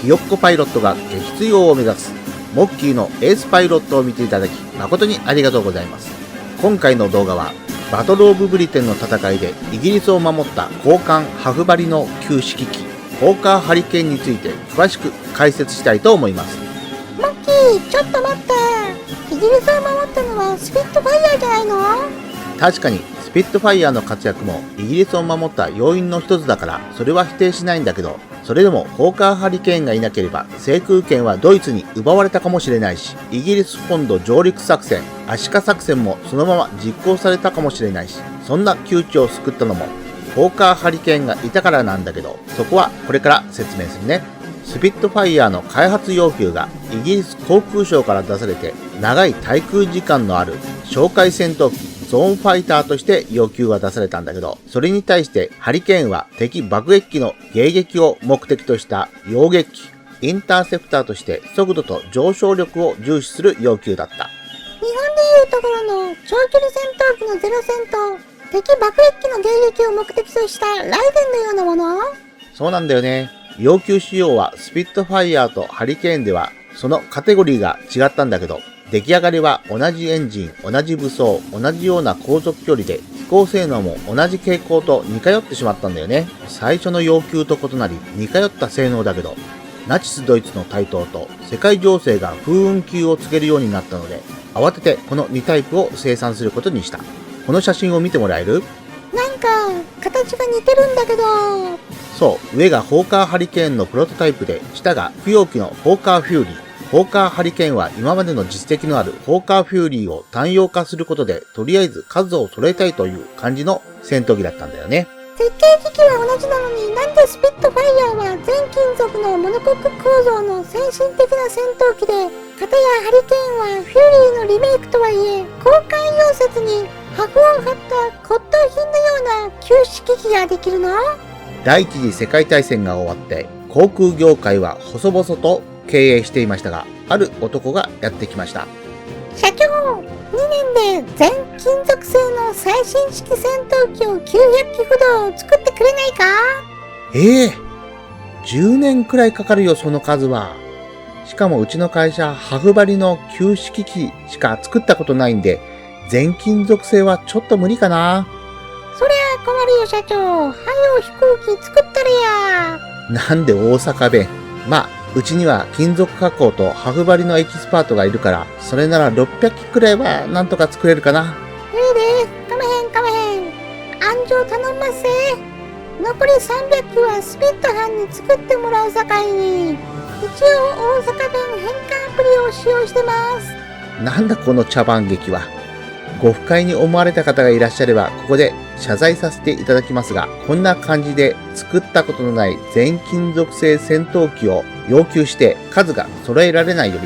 ひよっこパイロットが撃墜王を目指すモッキーのエースパイロットを見ていただき誠にありがとうございます。今回の動画はバトルオブブリテンの戦いでイギリスを守った高官ハフバリの旧指揮機ホーカーハリケーンについて詳しく解説したいと思います。モッキー、ちょっと待って。イギリスを守ったのはスピットファイヤーじゃないの？確かにスピットファイヤーの活躍もイギリスを守った要因の一つだからそれは否定しないんだけど、それでもホーカーハリケーンがいなければ制空権はドイツに奪われたかもしれないし、イギリス本土上陸作戦アシカ作戦もそのまま実行されたかもしれないし、そんな窮地を救ったのもホーカーハリケーンがいたからなんだけど、そこはこれから説明するね。スピットファイヤーの開発要求がイギリス航空省から出されて、長い滞空時間のある哨戒戦闘機ゾーンファイターとして要求が出されたんだけど、それに対してハリケーンは敵爆撃機の迎撃を目的とした揚撃機インターセプターとして速度と上昇力を重視する要求だった。日本でいうところの長距離戦闘機のゼロ戦と敵爆撃機の迎撃を目的としたライデンのようなもの？そうなんだよね。要求仕様はスピットファイヤーとハリケーンではそのカテゴリーが違ったんだけど、出来上がりは同じエンジン、同じ武装、同じような航続距離で飛行性能も同じ傾向と似通ってしまったんだよね。最初の要求と異なり似通った性能だけど、ナチスドイツの台頭と世界情勢が風雲急を告げるようになったので、慌ててこの2タイプを生産することにした。この写真を見てもらえる？なんか形が似てるんだけど。そう、上がホーカーハリケーンのプロトタイプで、下が不要機のホーカーフューリー。ホーカーハリケーンは今までの実績のあるホーカーフューリーを単用化することで、とりあえず数を揃えたいという感じの戦闘機だったんだよね。設計機器は同じなのに、なんでスピットファイヤーは全金属のモノコック構造の先進的な戦闘機で、片やハリケーンはフューリーのリメイクとはいえ、交換溶接に箱を貼った骨董品のような旧式機ができるの？第一次世界大戦が終わって、航空業界は細々と経営していましたが、ある男がやってきました。社長、2年で全金属製の最新式戦闘機を900機ほど作ってくれないか？10年くらいかかるよ、その数は。しかもうちの会社、ハフバリの旧式機しか作ったことないんで、全金属製はちょっと無理かな。そりゃ困るよ社長。はよ飛行機作ったれや。なんで大阪弁。まあ、うちには金属加工とハフバリのエキスパートがいるから、それなら600機くらいはなんとか作れるかな。ええで、かまへん。安城頼んますぜ。残り300機はスピット班に作ってもらうさかいに、一応大阪弁変換アプリを使用してます。なんだこの茶番劇は。ご不快に思われた方がいらっしゃれば、ここで謝罪させていただきますが、こんな感じで作ったことのない全金属製戦闘機を要求して数が揃えられないよ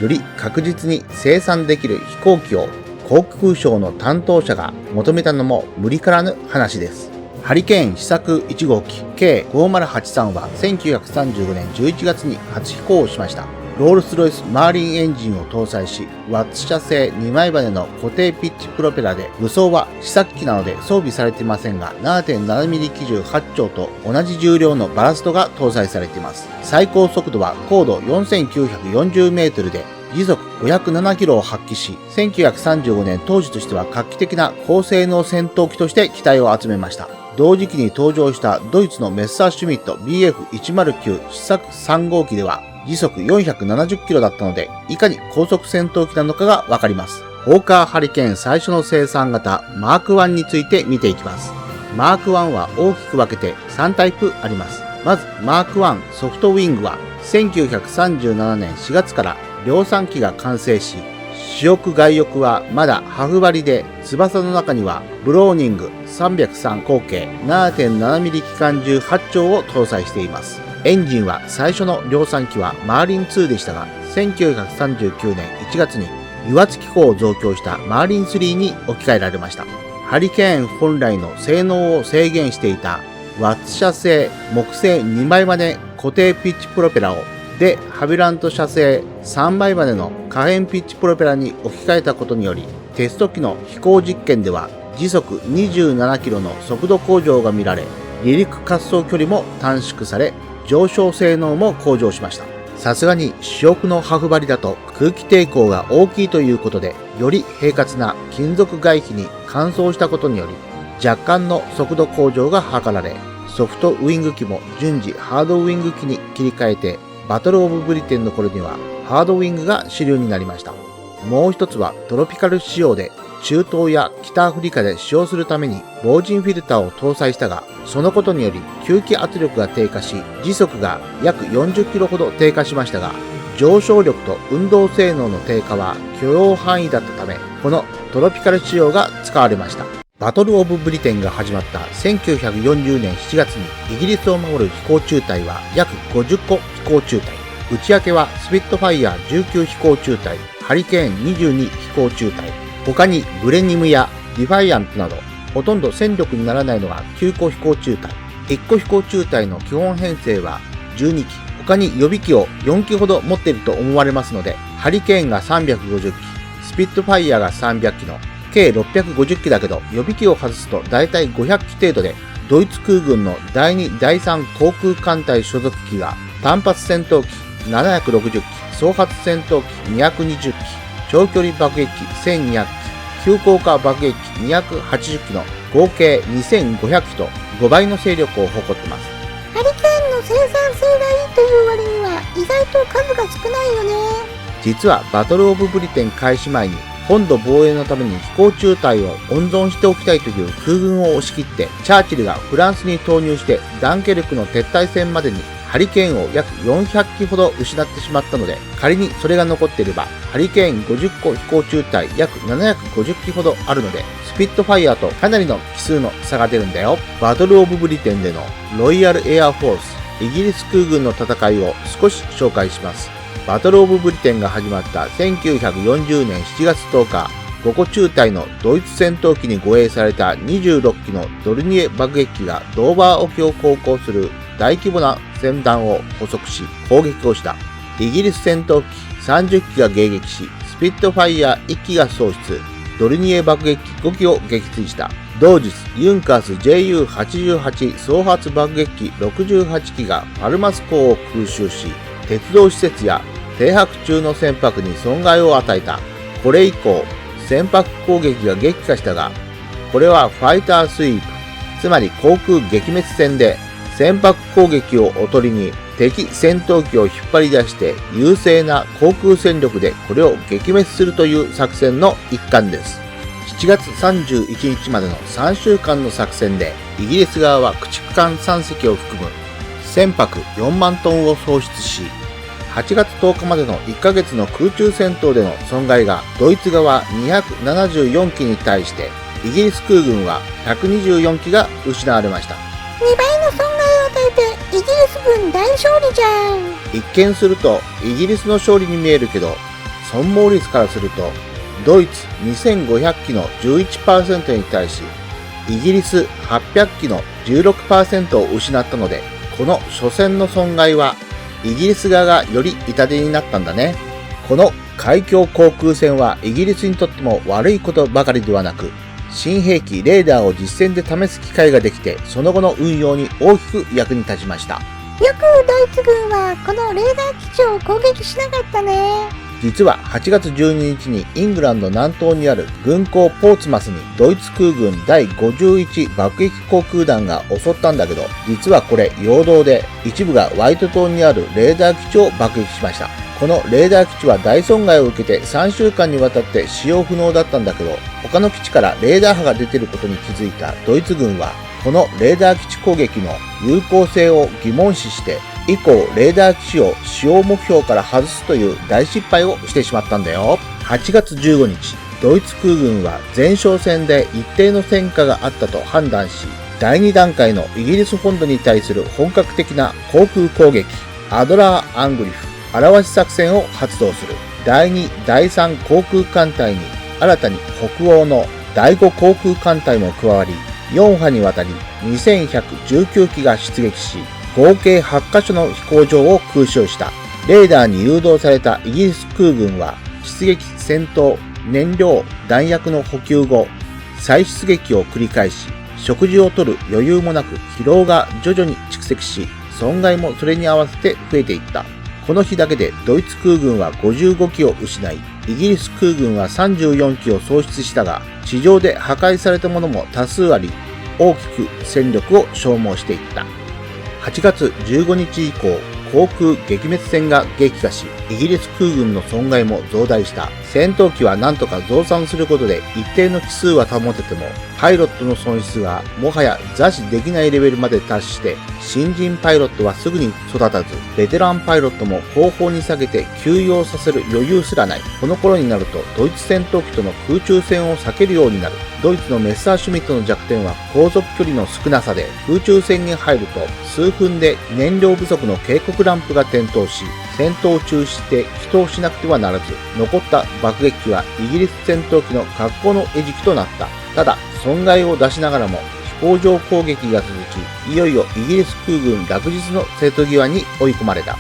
り確実に生産できる飛行機を航空省の担当者が求めたのも無理からぬ話です。ハリケーン試作1号機 K5083 は1935年11月に初飛行をしました。ロールスロイスマーリンエンジンを搭載し、ワッツ社製2枚羽の固定ピッチプロペラで、武装は試作機なので装備されていませんが、7.7mm 機重8丁と同じ重量のバラストが搭載されています。最高速度は高度4940メートルで、時速507キロを発揮し、1935年当時としては画期的な高性能戦闘機として期待を集めました。同時期に登場したドイツのメッサーシュミット BF109 試作3号機では、時速470キロだったので、いかに高速戦闘機なのかがわかります。ホーカーハリケーン最初の生産型マーク1について見ていきます。マーク1は大きく分けて3タイプあります。まずマーク1ソフトウィングは1937年4月から量産機が完成し、主翼外翼はまだハフバリで、翼の中にはブローニング303口径 7.7mm 機関銃8丁を搭載しています。エンジンは最初の量産機はマーリン2でしたが、1939年1月に油圧機構を増強したマーリン3に置き換えられました。ハリケーン本来の性能を制限していたワッツ社製木製2枚羽固定ピッチプロペラをハビラント社製3枚羽の可変ピッチプロペラに置き換えたことにより、テスト機の飛行実験では時速27キロの速度向上が見られ、離陸滑走距離も短縮され、上昇性能も向上しました。さすがに主翼のハフ張りだと空気抵抗が大きいということで、より平滑な金属外皮に換装したことにより、若干の速度向上が図られ、ソフトウィング機も順次ハードウィング機に切り替えて、バトルオブブリテンの頃にはハードウィングが主流になりました。もう一つはトロピカル仕様で、中東や北アフリカで使用するために防塵フィルターを搭載したが、そのことにより吸気圧力が低下し、時速が約40キロほど低下しましたが、上昇力と運動性能の低下は許容範囲だったため、このトロピカル仕様が使われました。バトルオブブリテンが始まった1940年7月にイギリスを守る飛行中隊は約50個飛行中隊、内訳はスピットファイヤー19飛行中隊、ハリケーン22飛行中隊、他にブレニムやディファイアントなど、ほとんど戦力にならないのが9個飛行中隊。1個飛行中隊の基本編成は12機。他に予備機を4機ほど持っていると思われますので、ハリケーンが350機、スピットファイヤーが300機の計650機だけど、予備機を外すと大体500機程度で、ドイツ空軍の第2、第3航空艦隊所属機が単発戦闘機760機、総発戦闘機220機、長距離爆撃機1200機、急降下爆撃機280機の合計2500機と5倍の勢力を誇ってます。ハリケーンの生産性がいいという割には意外と数が少ないよね。実はバトルオブブリテン開始前に本土防衛のために飛行中隊を温存しておきたいという空軍を押し切ってチャーチルがフランスに投入してダンケルクの撤退戦までにハリケーンを約400機ほど失ってしまったので、仮にそれが残っていればハリケーン50個飛行中隊約750機ほどあるので、スピットファイヤーとかなりの機数の差が出るんだよ。バトルオブブリテンでのロイヤルエアフォースイギリス空軍の戦いを少し紹介します。バトルオブブリテンが始まった1940年7月10日、5個中隊のドイツ戦闘機に護衛された26機のドルニエ爆撃機がドーバー沖を航行する大規模な戦団を捕捉し攻撃をした。イギリス戦闘機30機が迎撃し、スピットファイヤー1機が喪失、ドルニエ爆撃機5機を撃墜した。同日、ユンカース JU88 総発爆撃機68機がパルマス港を空襲し、鉄道施設や停泊中の船舶に損害を与えた。これ以降、船舶攻撃が激化したが、これはファイタースイープ、つまり航空撃滅戦で、船舶攻撃をおとりに敵戦闘機を引っ張り出して優勢な航空戦力でこれを撃滅するという作戦の一環です。7月31日までの3週間の作戦でイギリス側は駆逐艦3隻を含む船舶4万トンを喪失し、8月10日までの1ヶ月の空中戦闘での損害がドイツ側274機に対してイギリス空軍は124機が失われました。2倍の損害を与えてイギリス軍大勝利じゃん。一見するとイギリスの勝利に見えるけど、損耗率からするとドイツ2500機の 11% に対しイギリス800機の 16% を失ったので、この初戦の損害はイギリス側がより痛手になったんだね。この海峡航空戦はイギリスにとっても悪いことばかりではなく、新兵器レーダーを実戦で試す機会ができて、その後の運用に大きく役に立ちました。よくドイツ軍はこのレーダー基地を攻撃しなかったね。実は8月12日にイングランド南東にある軍港ポーツマスにドイツ空軍第51爆撃航空団が襲ったんだけど、実はこれ陽動で一部がワイト島にあるレーダー基地を爆撃しました。このレーダー基地は大損害を受けて3週間にわたって使用不能だったんだけど、他の基地からレーダー波が出ていることに気づいたドイツ軍はこのレーダー基地攻撃の有効性を疑問視して、以降レーダー基地を使用目標から外すという大失敗をしてしまったんだよ。8月15日、ドイツ空軍は前哨戦で一定の戦果があったと判断し、第2段階のイギリス本土に対する本格的な航空攻撃、アドラー・アングリフ、表し作戦を発動する。第2、第3航空艦隊に新たに北欧の第5航空艦隊も加わり、4波にわたり2119機が出撃し、合計8カ所の飛行場を空襲した。レーダーに誘導されたイギリス空軍は出撃、戦闘、燃料、弾薬の補給後、再出撃を繰り返し、食事をとる余裕もなく疲労が徐々に蓄積し、損害もそれに合わせて増えていった。この日だけでドイツ空軍は55機を失い、イギリス空軍は34機を喪失したが、地上で破壊されたものも多数あり、大きく戦力を消耗していった。8月15日以降、航空撃滅戦が激化し、イギリス空軍の損害も増大した。戦闘機は何とか増産することで一定の機数は保てても、パイロットの損失がもはや座視できないレベルまで達して、新人パイロットはすぐに育たず、ベテランパイロットも後方に下げて休養させる余裕すらない。この頃になるとドイツ戦闘機との空中戦を避けるようになる。ドイツのメッサーシュミットの弱点は航続距離の少なさで、空中戦に入ると数分で燃料不足の警告ランプが点灯し、戦闘を中止して帰投しなくてはならず、残った爆撃機はイギリス戦闘機の格好の餌食となった。ただ、損害を出しながらも飛行場攻撃が続き、いよいよイギリス空軍落日の瀬戸際に追い込まれた。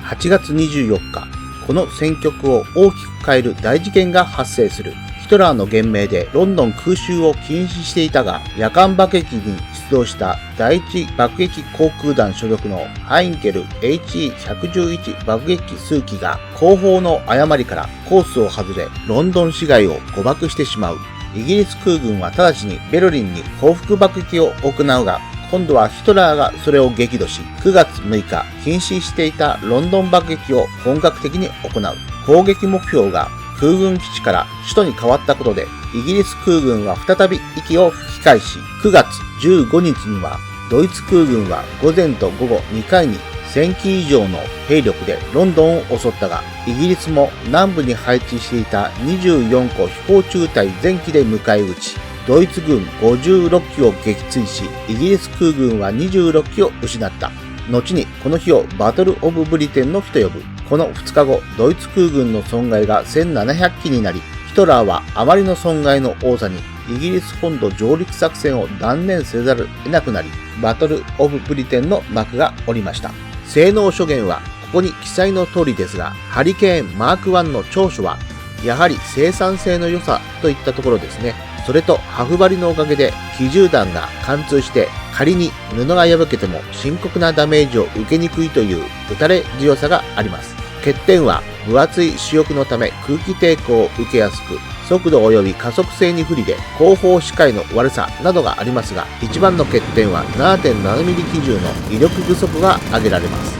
8月24日、この戦局を大きく変える大事件が発生する。ヒトラーの言命でロンドン空襲を禁止していたが、夜間爆撃に出動した第一爆撃航空団所属のハインケル HE111 爆撃機数機が後方の誤りからコースを外れ、ロンドン市街を誤爆してしまう。イギリス空軍は直ちにベルリンに報復爆撃を行うが、今度はヒトラーがそれを激怒し、9月6日、禁止していたロンドン爆撃を本格的に行う。攻撃目標が空軍基地から首都に変わったことで、イギリス空軍は再び息を吹き返し、9月15日には、ドイツ空軍は午前と午後2回に1000機以上の兵力でロンドンを襲ったが、イギリスも南部に配置していた24個飛行中隊全機で迎え撃ち、ドイツ軍56機を撃墜し、イギリス空軍は26機を失った。後にこの日をバトル・オブ・ブリテンの日と呼ぶ。この2日後、ドイツ空軍の損害が1700機になり、ヒトラーはあまりの損害の多さに、イギリス本土上陸作戦を断念せざるを得なくなり、バトル・オブ・ブリテンの幕が下りました。性能諸言はここに記載の通りですが、ハリケーンマーク1の長所は、やはり生産性の良さといったところですね。それと、ハフ針のおかげで機銃弾が貫通して仮に布が破けても深刻なダメージを受けにくいという打たれ強さがあります。欠点は分厚い主翼のため空気抵抗を受けやすく、速度及び加速性に不利で後方視界の悪さなどがありますが、一番の欠点は 7.7mm 機銃の威力不足が挙げられます。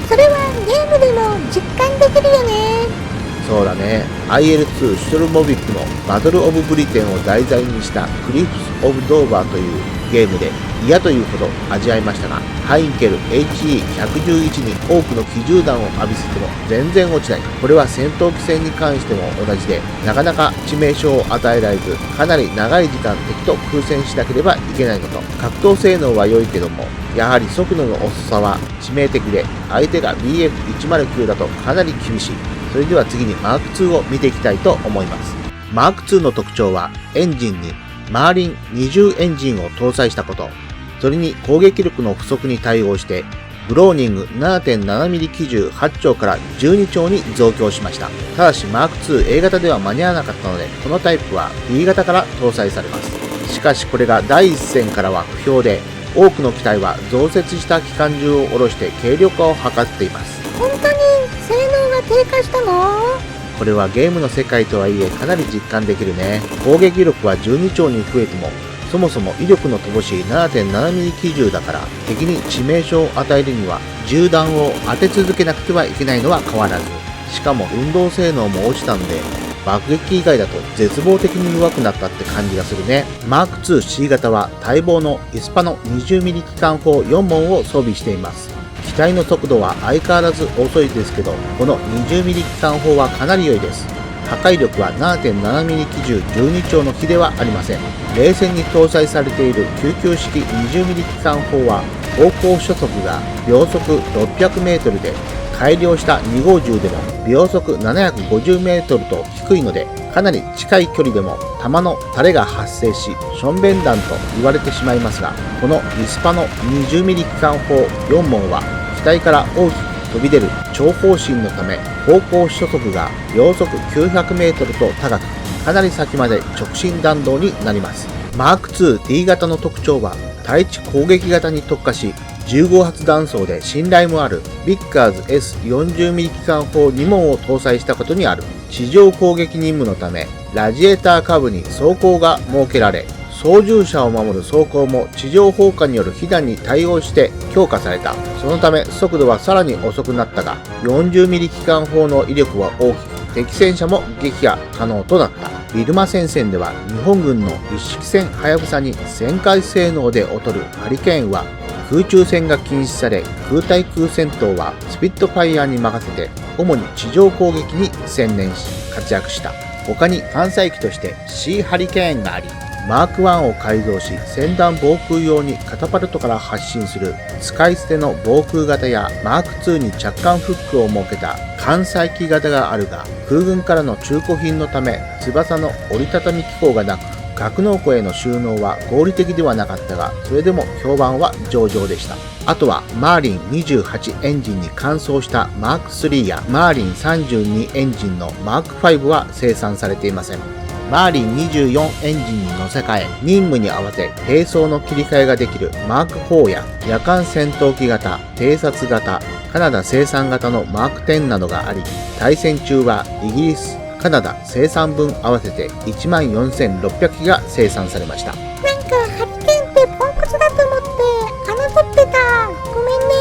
それはゲームでも実感できるよね。そうだね。IL2 シュトルモビックのバトル・オブ・ブリテンを題材にしたクリフス・オブ・ドーバーというゲームで嫌というほど味わいましたが、ハインケル HE111 に多くの機銃弾を浴びせても全然落ちない。これは戦闘機戦に関しても同じで、なかなか致命傷を与えられず、かなり長い時間敵と空戦しなければいけないのと、格闘性能は良いけども、やはり速度の遅さは致命的で、相手が BF109 だとかなり厳しい。それでは次にマーク2を見ていきたいと思います。マーク2の特徴はエンジンにマーリン20エンジンを搭載したこと。それに攻撃力の不足に対応して、ブローニング 7.7mm 機銃8丁から12丁に増強しました。ただしマーク2 A 型では間に合わなかったので、このタイプは B 型から搭載されます。しかしこれが第一線からは不評で、多くの機体は増設した機関銃を下ろして軽量化を図っています。本当に性能が低下したの？これはゲームの世界とはいえかなり実感できるね。攻撃力は12丁に増えても、そもそも威力の乏しい 7.7mm 機銃だから、敵に致命傷を与えるには銃弾を当て続けなくてはいけないのは変わらず、しかも運動性能も落ちたんで、爆撃以外だと絶望的に弱くなったって感じがするね。マーク 2C 型は待望のイスパの 20mm 機関砲4門を装備しています。機体の速度は相変わらず遅いですけど、この 20mm 機関砲はかなり良いです。破壊力は 7.7mm 機銃12丁の比ではありません。冷戦に搭載されている救急式 20mm 機関砲は方向初速が秒速 600m で、改良した2号銃でも秒速 750m と低いので、かなり近い距離でも弾の垂れが発生し、ションベン弾と言われてしまいますが、このイスパの 20mm 機関砲4門は機体から大きく飛び出る長方針のため、方向初速が秒速 900m と高く、かなり先まで直進弾道になります。マーク 2D 型の特徴は対地攻撃型に特化し、15発弾倉で信頼もあるビッカーズ S40mm 機関砲2門を搭載したことにある。地上攻撃任務のため、ラジエーター下部に装甲が設けられ、操縦者を守る装甲も地上砲火による被弾に対応して強化された。そのため速度はさらに遅くなったが、40mm 機関砲の威力は大きく、敵戦車も撃破可能となった。ビルマ戦線では日本軍の一式戦はやぶさに旋回性能で劣るハリケーンは空中戦が禁止され、空対空戦闘はスピットファイヤーに任せて主に地上攻撃に専念し活躍した。他に艦載機として C ハリケーンがあり、マーク1を改造し先端防空用にカタパルトから発進する使い捨ての防空型やマーク2に着艦フックを設けた艦載機型があるが、空軍からの中古品のため翼の折りたたみ機構がなく、格納庫への収納は合理的ではなかったが、それでも評判は上々でした。あとはマーリン28エンジンに換装したマーク3やマーリン32エンジンのマーク5は生産されていません。マーリン24エンジンに乗せ替え、任務に合わせ兵装の切り替えができるマーク4や夜間戦闘機型、偵察型、カナダ生産型のマーク10などがあり、対戦中はイギリス、カナダ生産分合わせて14,600機が生産されました。なんかハリケーンってポンコツだと思って侮ってた。ごめんね。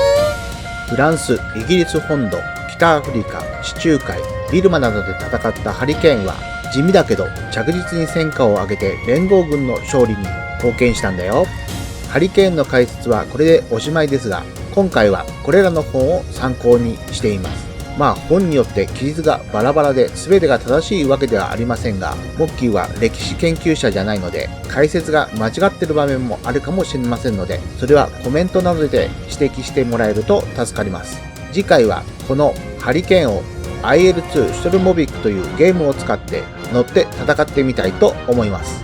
フランス、イギリス本土、北アフリカ、地中海、ビルマなどで戦ったハリケーンは地味だけど着実に戦果を上げて連合軍の勝利に貢献したんだよ。ハリケーンの解説はこれでおしまいですが、今回はこれらの本を参考にしています。まあ本によって記述がバラバラで全てが正しいわけではありませんが、モッキーは歴史研究者じゃないので解説が間違ってる場面もあるかもしれませんので、それはコメントなどで指摘してもらえると助かります。次回はこのハリケーンを IL2 シュトルモビックというゲームを使って乗って戦ってみたいと思います。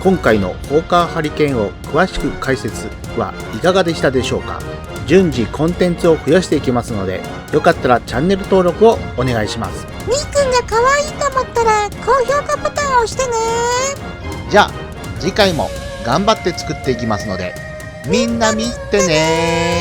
今回のホーカーハリケーンを詳しく解説はいかがでしたでしょうか。順次コンテンツを増やしていきますので、よかったらチャンネル登録をお願いします。みーくんが可愛いと思ったら高評価ボタンを押してね。じゃあ次回も頑張って作っていきますので、みんな見てねー。